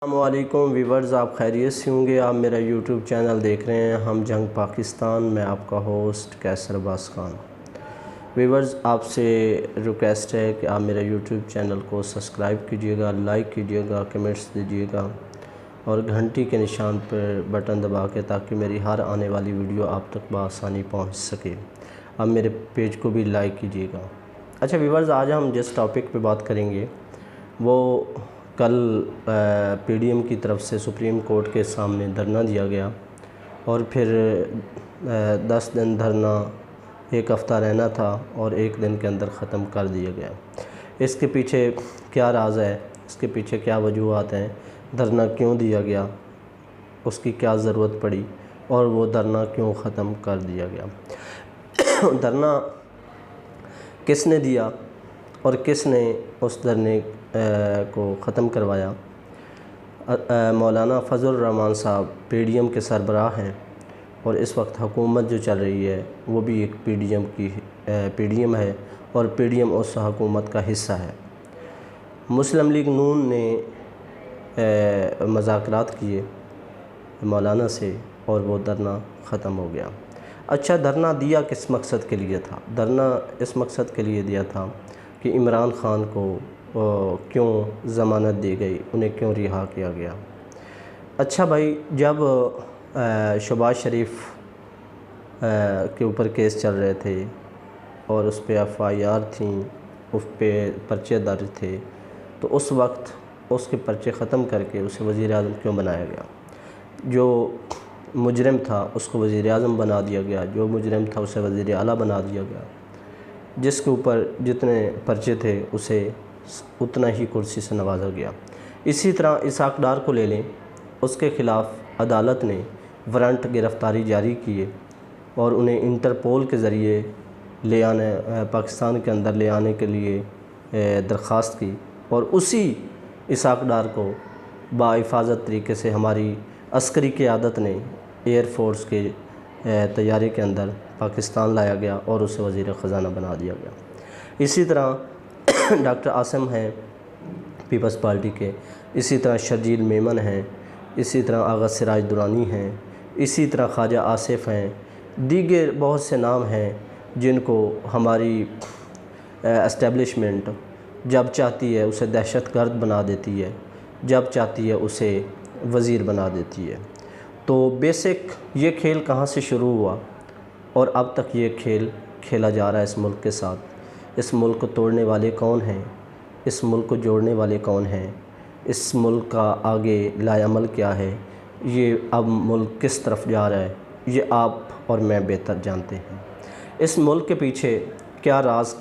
السلام علیکم ویورز، آپ خیریت سے ہوں گے۔ آپ میرا یوٹیوب چینل دیکھ رہے ہیں ہم جنگ پاکستان، میں آپ کا ہوسٹ کیسر عباس خان۔ ویورز، آپ سے ریکویسٹ ہے کہ آپ میرا یوٹیوب چینل کو سبسکرائب کیجئے گا، لائک کیجئے گا، کمنٹس دیجئے گا اور گھنٹی کے نشان پر بٹن دبا کے تاکہ میری ہر آنے والی ویڈیو آپ تک بآسانی پہنچ سکے۔ آپ میرے پیج کو بھی لائک کیجئے گا۔ اچھا ویورز، آج ہم جس ٹاپک پہ بات کریں گے وہ کل پی ڈی ایم کی طرف سے سپریم کورٹ کے سامنے دھرنا دیا گیا اور پھر 10 دن دھرنا، 1 ہفتہ رہنا تھا اور 1 دن کے اندر ختم کر دیا گیا۔ اس کے پیچھے کیا راز ہے، اس کے پیچھے کیا وجوہات ہیں، دھرنا کیوں دیا گیا، اس کی کیا ضرورت پڑی اور وہ دھرنا کیوں ختم کر دیا گیا۔ دھرنا کس نے دیا اور کس نے اس دھرنے کو ختم کروایا؟ مولانا فضل الرحمان صاحب پی ڈی ایم کے سربراہ ہیں اور اس وقت حکومت جو چل رہی ہے وہ بھی ایک پی ڈی ایم ہے اور پی ڈی ایم اس حکومت کا حصہ ہے۔ مسلم لیگ نون نے مذاکرات کیے مولانا سے اور وہ دھرنا ختم ہو گیا۔ اچھا، دھرنا دیا کس مقصد کے لیے تھا؟ دھرنا اس مقصد کے لیے دیا تھا کہ عمران خان کو کیوں ضمانت دی گئی، انہیں کیوں رہا کیا گیا۔ اچھا بھائی، جب شہباز شریف کے اوپر کیس چل رہے تھے اور اس پہ ایف آئی آر تھیں، اس پہ پرچے درج تھے، تو اس وقت اس کے پرچے ختم کر کے اسے وزیر اعظم کیوں بنایا گیا؟ جو مجرم تھا اس کو وزیر اعظم بنا دیا گیا، جو مجرم تھا اسے وزیر اعلیٰ بنا دیا گیا، جس کے اوپر جتنے پرچے تھے اسے اتنا ہی کرسی سے نوازا گیا۔ اسی طرح اسحاق ڈار کو لے لیں، اس کے خلاف عدالت نے وارنٹ گرفتاری جاری کیے اور انہیں انٹرپول کے ذریعے پاکستان کے اندر لے آنے کے لیے درخواست کی اور اسی اسحاق ڈار کو باحفاظت طریقے سے ہماری عسکری قیادت نے ایئر فورس کے طیارے کے اندر پاکستان لایا گیا اور اسے وزیر خزانہ بنا دیا گیا۔ اسی طرح ڈاکٹر عاصم ہیں پیپلز پارٹی کے، اسی طرح شرجیل میمن ہیں، اسی طرح آغا سراج درانی ہیں، اسی طرح خواجہ آصف ہیں، دیگر بہت سے نام ہیں جن کو ہماری اسٹیبلشمنٹ جب چاہتی ہے اسے دہشت گرد بنا دیتی ہے، جب چاہتی ہے اسے وزیر بنا دیتی ہے۔ تو بیسک یہ کھیل کہاں سے شروع ہوا اور اب تک یہ کھیل کھیلا جا رہا ہے اس ملک کے ساتھ۔ اس ملک کو توڑنے والے کون ہیں، اس ملک کو جوڑنے والے کون ہیں، اس ملک کا آگے لائے عمل کیا ہے، یہ اب ملک کس طرف جا رہا ہے، یہ آپ اور میں بہتر جانتے ہیں۔ اس ملک کے پیچھے کیا راز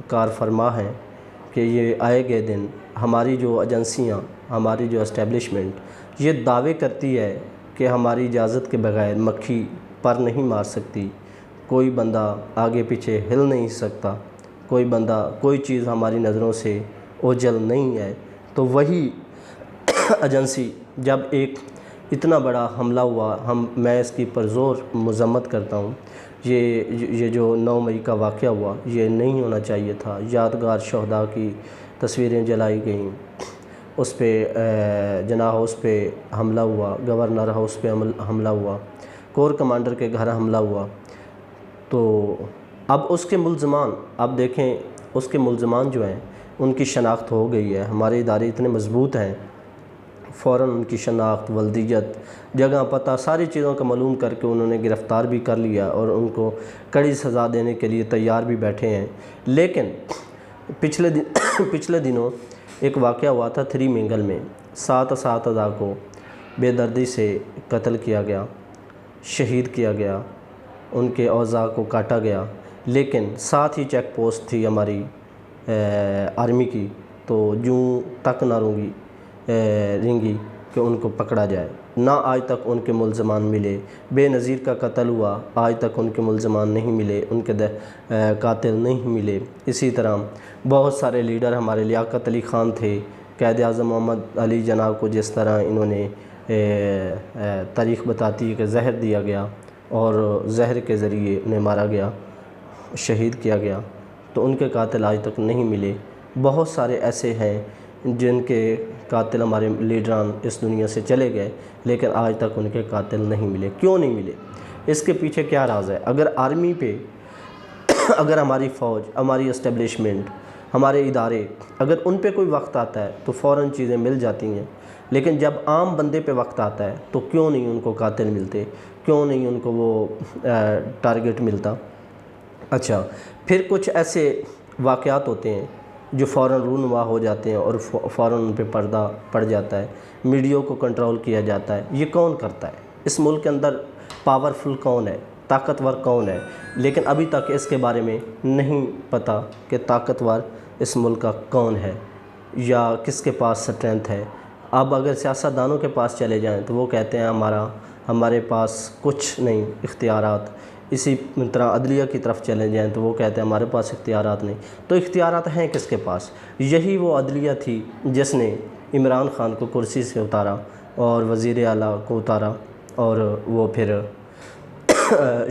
کار فرما ہے کہ یہ آئے گئے دن ہماری جو ایجنسیاں، ہماری جو اسٹیبلشمنٹ یہ دعوے کرتی ہے کہ ہماری اجازت کے بغیر مکھی پر نہیں مار سکتی، کوئی بندہ آگے پیچھے ہل نہیں سکتا، کوئی بندہ، کوئی چیز ہماری نظروں سے اوجھل نہیں ہے، تو وہی ایجنسی جب ایک اتنا بڑا حملہ ہوا، میں اس کی پرزور مذمت کرتا ہوں۔ یہ جو 9 مئی کا واقعہ ہوا یہ نہیں ہونا چاہیے تھا۔ یادگار شہداء کی تصویریں جلائی گئیں، اس پہ جناح ہاؤس پہ حملہ ہوا، گورنر ہاؤس پہ حملہ ہوا، کور کمانڈر کے گھر حملہ ہوا۔ تو اب اس کے ملزمان، اب دیکھیں اس کے ملزمان جو ہیں ان کی شناخت ہو گئی ہے۔ ہمارے ادارے اتنے مضبوط ہیں، فوراً ان کی شناخت، ولدیت، جگہ پتہ، ساری چیزوں کا معلوم کر کے انہوں نے گرفتار بھی کر لیا اور ان کو کڑی سزا دینے کے لیے تیار بھی بیٹھے ہیں۔ لیکن پچھلے دنوں ایک واقعہ ہوا تھا 3 مینگل میں، 7 اساتذہ کو بے دردی سے قتل کیا گیا، شہید کیا گیا، ان کے اعضاء کو کاٹا گیا، لیکن ساتھ ہی چیک پوسٹ تھی ہماری آرمی کی، تو جوں تک نہ رنگی کہ ان کو پکڑا جائے، نہ آج تک ان کے ملزمان ملے۔ بے نظیر کا قتل ہوا، آج تک ان کے ملزمان نہیں ملے، ان کے قاتل نہیں ملے۔ اسی طرح بہت سارے لیڈر، ہمارے لیاقت علی خان تھے، قائد اعظم محمد علی جناح کو جس طرح انہوں نے تاریخ بتاتی ہے کہ زہر دیا گیا اور زہر کے ذریعے انہیں مارا گیا، شہید کیا گیا، تو ان کے قاتل آج تک نہیں ملے۔ بہت سارے ایسے ہیں جن کے قاتل ہمارے لیڈران اس دنیا سے چلے گئے لیکن آج تک ان کے قاتل نہیں ملے۔ کیوں نہیں ملے؟ اس کے پیچھے کیا راز ہے؟ اگر آرمی پہ اگر ہماری فوج، ہماری اسٹیبلشمنٹ، ہمارے ادارے اگر ان پہ کوئی وقت آتا ہے تو فوراً چیزیں مل جاتی ہیں، لیکن جب عام بندے پہ وقت آتا ہے تو کیوں نہیں ان کو قاتل ملتے، کیوں نہیں ان کو وہ ٹارگٹ ملتا؟ اچھا، پھر کچھ ایسے واقعات ہوتے ہیں جو فوراً رونما ہو جاتے ہیں اور فوراً ان پہ پردہ پڑ جاتا ہے، میڈیا کو کنٹرول کیا جاتا ہے۔ یہ کون کرتا ہے؟ اس ملک کے اندر پاورفل کون ہے، طاقتور کون ہے؟ لیکن ابھی تک اس کے بارے میں نہیں پتہ کہ طاقتور اس ملک کا کون ہے یا کس کے پاس اسٹرینتھ ہے۔ اب اگر سیاستدانوں کے پاس چلے جائیں تو وہ کہتے ہیں ہمارے پاس کچھ نہیں اختیارات۔ اسی طرح عدلیہ کی طرف چلے جائیں تو وہ کہتے ہیں ہمارے پاس اختیارات نہیں۔ تو اختیارات ہیں کس کے پاس؟ یہی وہ عدلیہ تھی جس نے عمران خان کو کرسی سے اتارا اور وزیر اعلیٰ کو اتارا، اور وہ پھر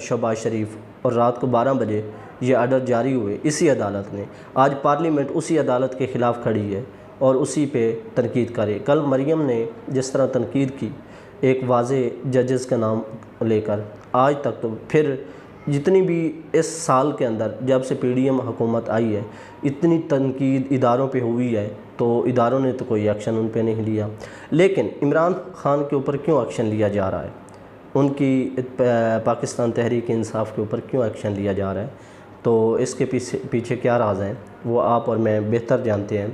شہباز شریف، اور رات کو 12 بجے یہ آرڈر جاری ہوئے اسی عدالت نے۔ آج پارلیمنٹ اسی عدالت کے خلاف کھڑی ہے اور اسی پہ تنقید کرے۔ کل مریم نے جس طرح تنقید کی ایک واضح ججز کا نام لے کر، آج تک تو پھر جتنی بھی اس سال کے اندر جب سے پی ڈی ایم حکومت آئی ہے اتنی تنقید اداروں پہ ہوئی ہے تو اداروں نے تو کوئی ایکشن ان پہ نہیں لیا۔ لیکن عمران خان کے اوپر کیوں ایکشن لیا جا رہا ہے؟ ان کی پاکستان تحریک انصاف کے اوپر کیوں ایکشن لیا جا رہا ہے؟ تو اس کے پیچھے کیا راز ہیں وہ آپ اور میں بہتر جانتے ہیں۔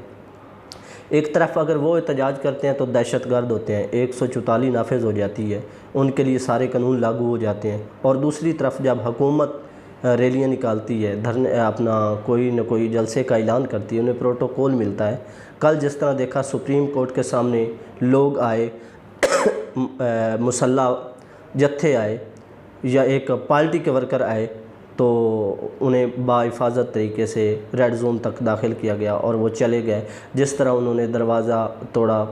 ایک طرف اگر وہ احتجاج کرتے ہیں تو دہشت گرد ہوتے ہیں، 144 نافذ ہو جاتی ہے، ان کے لیے سارے قانون لاگو ہو جاتے ہیں، اور دوسری طرف جب حکومت ریلیاں نکالتی ہے، اپنا کوئی نہ کوئی جلسے کا اعلان کرتی ہے، انہیں پروٹوکول ملتا ہے۔ کل جس طرح دیکھا سپریم کورٹ کے سامنے لوگ آئے، مسلح جتھے آئے یا ایک پارٹی کے ورکر آئے تو انہیں باحفاظت طریقے سے ریڈ زون تک داخل کیا گیا اور وہ چلے گئے۔ جس طرح انہوں نے دروازہ توڑا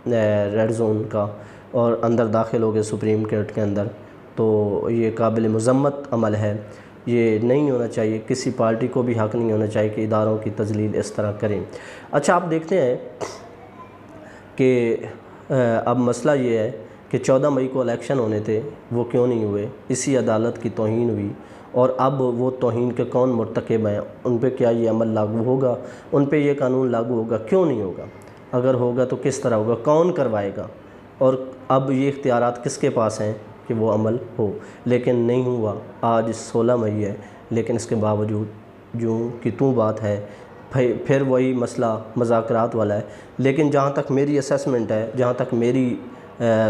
ریڈ زون کا اور اندر داخل ہو گئے سپریم کورٹ کے اندر، تو یہ قابل مذمت عمل ہے۔ یہ نہیں ہونا چاہیے، کسی پارٹی کو بھی حق نہیں ہونا چاہیے کہ اداروں کی تذلیل اس طرح کریں۔ اچھا، آپ دیکھتے ہیں کہ اب مسئلہ یہ ہے کہ 14 مئی کو الیکشن ہونے تھے، وہ کیوں نہیں ہوئے؟ اسی عدالت کی توہین ہوئی، اور اب وہ توہین کے کون مرتکب ہیں؟ ان پہ کیا یہ عمل لاگو ہوگا؟ ان پہ یہ قانون لاگو ہوگا؟ کیوں نہیں ہوگا؟ اگر ہوگا تو کس طرح ہوگا؟ کون کروائے گا؟ اور اب یہ اختیارات کس کے پاس ہیں کہ وہ عمل ہو؟ لیکن نہیں ہوا۔ آج 16 مئی ہے، لیکن اس کے باوجود جو کہ بات ہے، پھر وہی مسئلہ مذاکرات والا ہے۔ لیکن جہاں تک میری اسیسمنٹ ہے، جہاں تک میری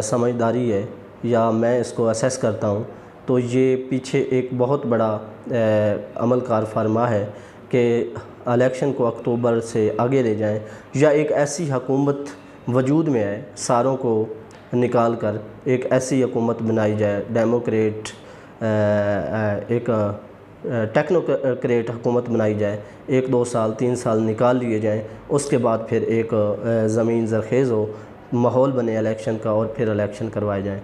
سمجھداری ہے یا میں اس کو اسیس کرتا ہوں، تو یہ پیچھے ایک بہت بڑا عمل کار فرما ہے کہ الیکشن کو اکتوبر سے آگے لے جائیں، یا ایک ایسی حکومت وجود میں ہے، ساروں کو نکال کر ایک ایسی حکومت بنائی جائے، ڈیموکریٹ، ایک ٹیکنوکریٹ حکومت بنائی جائے، 1 2 سال 3 سال نکال لیے جائیں، اس کے بعد پھر ایک زمین زرخیز ہو، ماحول بنے الیکشن کا، اور پھر الیکشن کروائے جائیں۔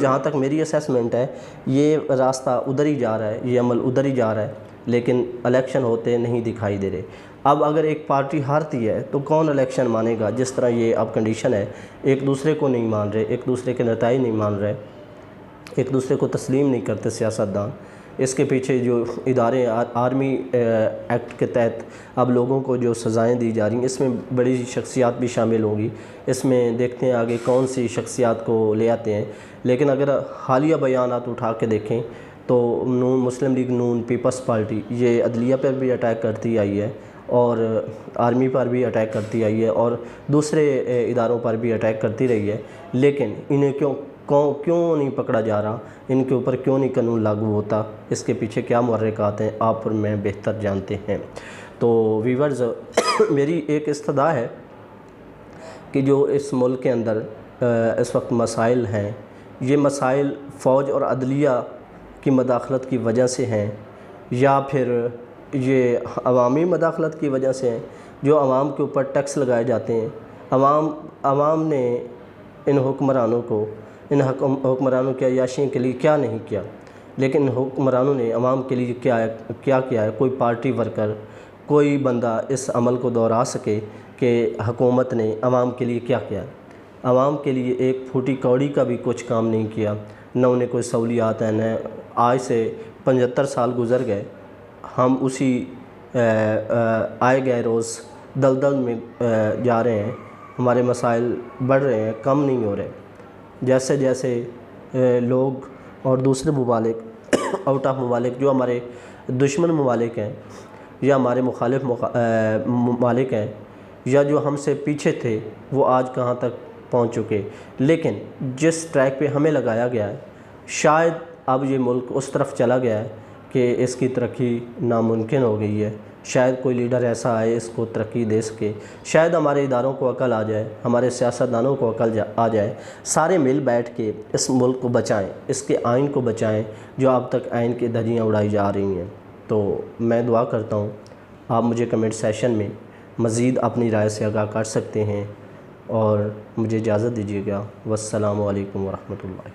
جہاں تک میری اسیسمنٹ ہے، یہ راستہ ادھر ہی جا رہا ہے، یہ عمل ادھر ہی جا رہا ہے، لیکن الیکشن ہوتے نہیں دکھائی دے رہے۔ اب اگر ایک پارٹی ہارتی ہے تو کون الیکشن مانے گا؟ جس طرح یہ اب کنڈیشن ہے، ایک دوسرے کو نہیں مان رہے، ایک دوسرے کے نتائج نہیں مان رہے، ایک دوسرے کو تسلیم نہیں کرتے سیاستدان۔ اس کے پیچھے جو ادارے آرمی ایکٹ کے تحت اب لوگوں کو جو سزائیں دی جا رہی ہیں، اس میں بڑی شخصیات بھی شامل ہوں گی۔ اس میں دیکھتے ہیں آگے کون سی شخصیات کو لے آتے ہیں۔ لیکن اگر حالیہ بیانات اٹھا کے دیکھیں تو مسلم لیگ نون، پیپلز پارٹی، یہ عدلیہ پر بھی اٹیک کرتی آئی ہے اور آرمی پر بھی اٹیک کرتی آئی ہے اور دوسرے اداروں پر بھی اٹیک کرتی رہی ہے، لیکن انہیں کیوں نہیں پکڑا جا رہا؟ ان کے اوپر کیوں نہیں قانون لاگو ہوتا؟ اس کے پیچھے کیا محرکات ہیں؟ آپ اور میں بہتر جانتے ہیں۔ تو ویورز، میری ایک استدعا ہے کہ جو اس ملک کے اندر اس وقت مسائل ہیں، یہ مسائل فوج اور عدلیہ کی مداخلت کی وجہ سے ہیں، یا پھر یہ عوامی مداخلت کی وجہ سے ہیں، جو عوام کے اوپر ٹیکس لگائے جاتے ہیں۔ عوام نے ان حکمرانوں کی عیاشیوں کے لیے کیا نہیں کیا، لیکن حکمرانوں نے عوام کے لیے کیا کیا ہے؟ کوئی پارٹی ورکر، کوئی بندہ اس عمل کو دہرا سکے کہ حکومت نے عوام کے لیے کیا کیا. عوام کے لیے ایک پھوٹی کوڑی کا بھی کچھ کام نہیں کیا. نہ انہیں کوئی سہولیات ہیں، نہ آج سے 75 سال گزر گئے، ہم اسی آئے گئے روز دلدل میں جا رہے ہیں. ہمارے مسائل بڑھ رہے ہیں، کم نہیں ہو رہے. جیسے جیسے لوگ اور دوسرے ممالک آؤٹ آف ممالک جو ہمارے دشمن ممالک ہیں یا ہمارے مخالف ممالک ہیں یا جو ہم سے پیچھے تھے، وہ آج کہاں تک پہنچ چکے. لیکن جس ٹریک پہ ہمیں لگایا گیا ہے، شاید اب یہ ملک اس طرف چلا گیا ہے کہ اس کی ترقی ناممکن ہو گئی ہے. شاید کوئی لیڈر ایسا آئے اس کو ترقی دے سکے. شاید ہمارے اداروں کو عقل آ جائے، ہمارے سیاستدانوں کو عقل آ جائے. سارے مل بیٹھ کے اس ملک کو بچائیں، اس کے آئین کو بچائیں جو اب تک آئین کی دھجیاں اڑائی جا رہی ہیں. تو میں دعا کرتا ہوں آپ مجھے کمنٹ سیشن میں مزید اپنی رائے سے آگاہ کر سکتے ہیں، اور مجھے اجازت دیجیے گا. والسلام علیکم ورحمۃ اللہ.